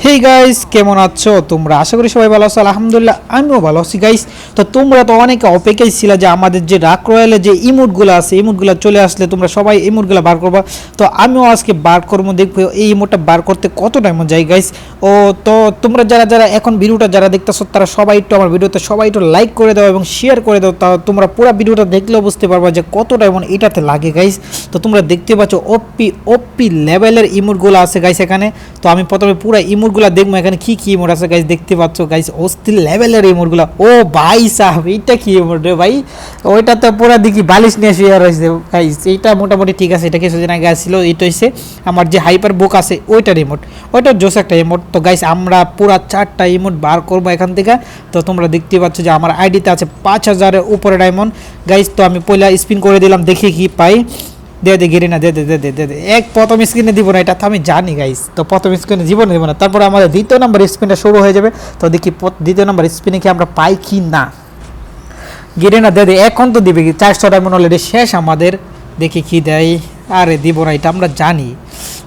Hey guys, কেমন আছো তোমরা? আশা করি সবাই ভালো আছো। আলহামদুলিল্লাহ আমিও ভালো আছি গাইস। তো তোমরা তো অনেকে অপেক্ষায় ছিল যে আমাদের যে রাক রয়্যালে যে ইমোটগুলো আছে, ইমোটগুলো চলে আসলে তোমরা সবাই ইমোটগুলো বার করবা। তো আমিও আজকে বার করবো, দেখবো এই ইমোটটা বার করতে কত টাইম যায় গাইস। ও তো তোমরা যারা যারা এখন ভিডিওটা যারা দেখতেছো তারা সবাই একটু আমার ভিডিওতে সবাই একটু লাইক করে দাও এবং শেয়ার করে দাও। তা তোমরা পুরো ভিডিওটা দেখলেও বুঝতে পারবা যে কত টাইম এটাতে লাগে গাইস। তো তোমরা দেখতে পাচ্ছ ওপি ওপি লেভেলের ইমোটগুলো আছে গাইস এখানে। তো আমি প্রথমে পুরো ইমোটগুলো দেখবো এখানে কি কি ইমোট আছে গাইস। দেখতে পাচ্ছ গাইস অস্থির লেভেলের ইমোটগুলো। ও ভাই সাহেব, এইটা কি ইমোট রে ভাই? ওইটা তো পুরো দেখি বালিশ নিয়ে শেয়ার হয়েছে গাইস। এইটা মোটামুটি ঠিক আছে, এটা কিছুদিন আগে আসছিল। এটা হচ্ছে আমার যে হাইপার বুক আছে ওইটার ইমোট, ওইটার জোস একটা ইমোট। তো গাইস আমরা পুরো 4টা ইমোট বার করবো এখান থেকে। তো তোমরা দেখতে পাচ্ছ যে আমার আইডিতে আছে 5000-এর উপরে ডায়মন্ড গাইস। তো আমি পয়লা স্পিন করে দিলাম, দেখি কি পাই। দে দে গিরি না, দে দে দে দে দে দে এক প্রথম স্ক্রিনে দিব না, এটা তো আমি জানি গাইস। তো প্রথম স্ক্রিনে জীবনে দিব না, তারপরে আমাদের দ্বিতীয় নম্বর স্পিনটা শুরু হয়ে যাবে। তো দেখি দ্বিতীয় নম্বর স্পিনে কি আমরা পাই কি না। গিরি না, দে দে এখন তো দিবে কি। 400 ডায়মন্ড অলরেডি শেষ আমাদের, দেখি কি দেয়। আরে দিব না, এটা আমরা জানি,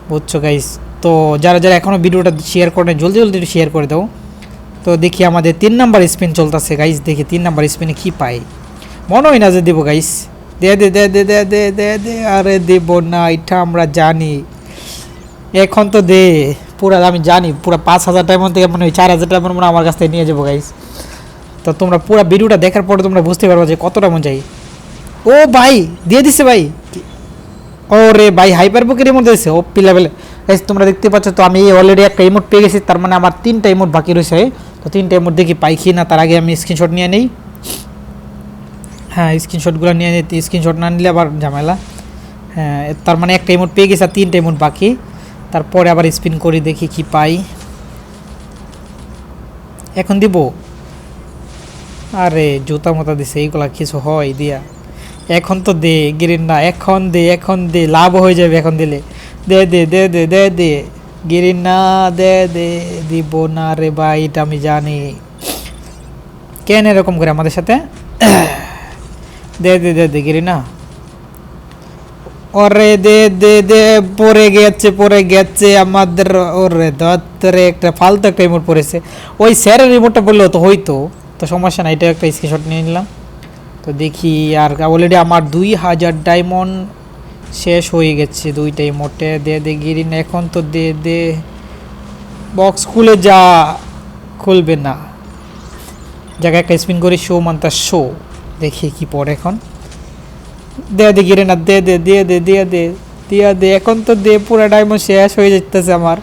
বুঝছো গাইস। তো যারা যারা এখনও ভিডিওটা শেয়ার করে জলদি জলদি শেয়ার করে দাও। তো দেখি আমাদের 3 নাম্বার স্পিন চলতেছে গাইস, দেখি 3 নাম্বার স্পিনে কি পাই। মনে হয় না যে দিব গাইস। দে দে দে দে দে দে দে দে আরে দেব না, এটা আমরা জানি। এখন তো দে পুরা, আমি জানি পুরা 5000 ডায়মন্ড থেকে মনে হয় 4000 ডায়মন্ড মনে আমার কাছ থেকে নিয়ে যাবো গাইস। তো তোমরা পুরো ভিডিওটা দেখার পরে তোমরা বুঝতে পারবে যে কত ডায়মন্ড চাই। ও ভাই দিয়ে দিছে ভাই। ওরে ভাই হাইপার বুকের মধ্যে দিয়েছে ওপি লেভেলে গাইস। তোমরা দেখতে পাচ্ছ তো আমি অলরেডি একটা ইমোট পেয়ে গেছি, তার মানে আমার 3টা ইমোট বাকি রয়েছে। তো 3টা ইমোট দেখি পাই কি না, তার আগে আমি স্ক্রিনশট নিয়ে নেই। হ্যাঁ স্ক্রিনশটগুলো নিয়ে নিতে, স্ক্রিনশট না নিলে আবার ঝামেলা। হ্যাঁ তার মানে একটা ইমোট পেয়ে গেছে আর 3টা ইমোট বাকি। তারপরে আবার স্পিন করি, দেখি কি পাই। এখন দিব। আরে জুতা মতা দিছে, এইগুলা কিছু হয় দিয়া। এখন তো দে গিরিন না, এখন দে, এখন দে, লাভ হয়ে যাবে এখন দিলে। দে দে দে দে দে দে গিরিন না, দে দে। দিব না রে ভাই, এটা আমি জানি। কেন এরকম করে আমাদের সাথে? দে দে দে দে গিরি না। ওরে দে দে দে, পড়ে গেছে আমাদের। ওরে দত্তরে একটা ফালতু একটা রিমোট পড়েছে। ওই স্যারের রিমোটটা বললেও তো হইতো। তো সমস্যা না, এটা একটা স্ক্রিনশট নিয়ে নিলাম। তো দেখি আর অলরেডি আমার 2000 ডায়মন্ড শেষ হয়ে গেছে 2টা ইমোটে। দে দে গিরি না, এখন তো দে দে। বক্স খুলে যা, খুলবে না। জায়গায় একটা স্পিন করি, শো মান্তা শো, দেখি কি পড়ে এখন। দে দে গিরে না, দে দে দিয়ে দে দিয়ে দে দিয়া দে, এখন তো দে। পুরো ডায়মন্ড শেষ হয়ে যেতেছে আমার।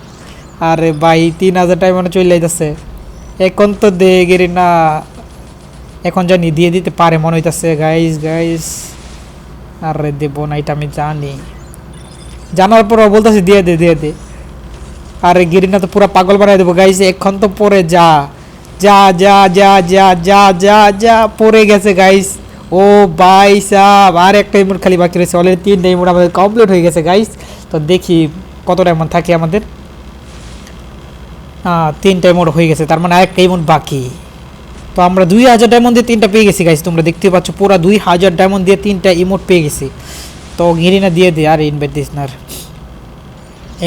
আরে ভাই 3000 ডায়মন্ড চলে যাইতেছে। এখন তো দে গিরি না, এখন জানি দিয়ে দিতে পারে মনে হইতেছে গাইস গাইস। আরে দেব না, এটা আমি জানি। জানার পর বলতেছি দিয়ে দে দিয়ে দে। আরে গিরি না তো পুরো পাগল বানাই দেবো গাইস। এখন তো পরে যা যা যা যা যা যা যা যা পড়ে গেছে গাইস। ও ভাই সাহেব, আর একটা ইমোট খালি বাকি রয়েছে। অলরেডি 3টা ইমোট আমাদের কমপ্লিট হয়ে গেছে গাইস। তো দেখি কত ডায়মন্ড থাকে আমাদের। 3টা ইমোট হয়ে গেছে, তার মানে আরেকটা ইমোট বাকি। তো আমরা 2000 ডায়মন্ড দিয়ে 3টা পেয়ে গেছি গাইস। তোমরা দেখতে পাচ্ছ পুরো 2000 ডায়মন্ড দিয়ে 3টা ইমোট পেয়ে গেছি। তো ঘিরিনা দিয়ে দে, আর ইনভাইট দিস না।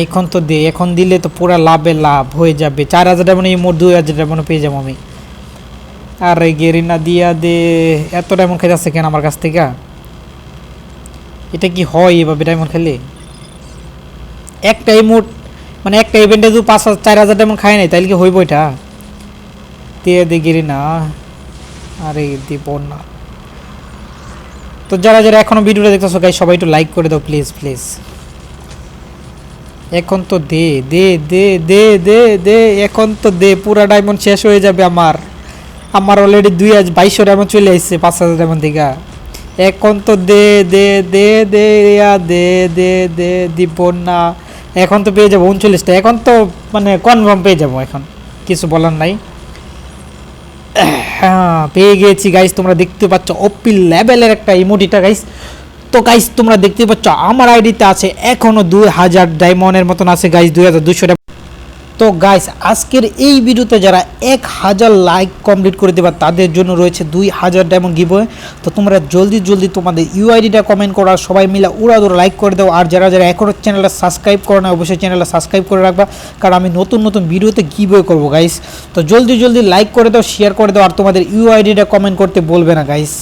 এখন তো দে, এখন দিলে তো পুরো লাভে লাভ হয়ে যাবে। 4000 ডায়মন্ড ইমোট 2000 ডায়মন্ড পেয়ে যাবো আমি। আরে গেরিনা দিয়া দে, এত ডায়মন্ড খাই যাচ্ছে কেন আমার কাছ থেকে? এটা কি হয় এভাবে ডায়মন্ড খেলে? একটা ইমোট মানে একটা ইভেন্টে যদি 4000 ডায়মন্ড খায় নাই তাহলে কি হইব এটা? দিয়ে দে গেরিনা। আরে দিব না। তো যারা যারা এখনো ভিডিওটা দেখতেছো গাইস, সবাই একটু লাইক করে দাও প্লিজ প্লিজ। এখন তো দে দে দে দে দে দে, এখন তো দে। পুরা ডায়মন্ড শেষ হয়ে যাবে আমার। আমার অলরেডি 2200 ডায়মন্ড চলে আসছে 5000 ডায়মন্ড থেকে। এখন তো দে দে দে দে দে দে দে দিব না। এখন তো পেয়ে যাবো 39টা, এখন তো মানে কনফার্ম পেয়ে যাবো, এখন কিছু বলার নাই। হ্যাঁ পেয়ে গেছি গাইস। তোমরা দেখতে পাচ্ছ ওপি লেভেলের একটা ইমোটিটা গাইস। তো গাইস তোমরা দেখতে পাচ্ছ আমার আইডিতে আছে এখনো 2000 ডায়মন্ডের মতন আছে গাইস, 2200। তো গাইস আজকের এই ভিডিওতে যারা 1000 লাইক কমপ্লিট করে দেবা তাদের জন্য রয়েছে 2000 ডায়মন্ড গিভওয়ে। তো তোমরা জলদি তোমাদের ইউআইডিটা কমেন্ট করো আর সবাই মিলে উড়াদুরা লাইক করে দাও। আর যারা এখনও চ্যানেলটা সাবস্ক্রাইব করো না অবশ্যই চ্যানেলটা সাবস্ক্রাইব করে রাখবা, কারণ আমি নতুন ভিডিওতে গিভওয়ে করবো গাইস। তো জলদি লাইক করে দাও, শেয়ার করে দাও আর তোমাদের ইউআইডিটা কমেন্ট করতে বলবে না গাইস।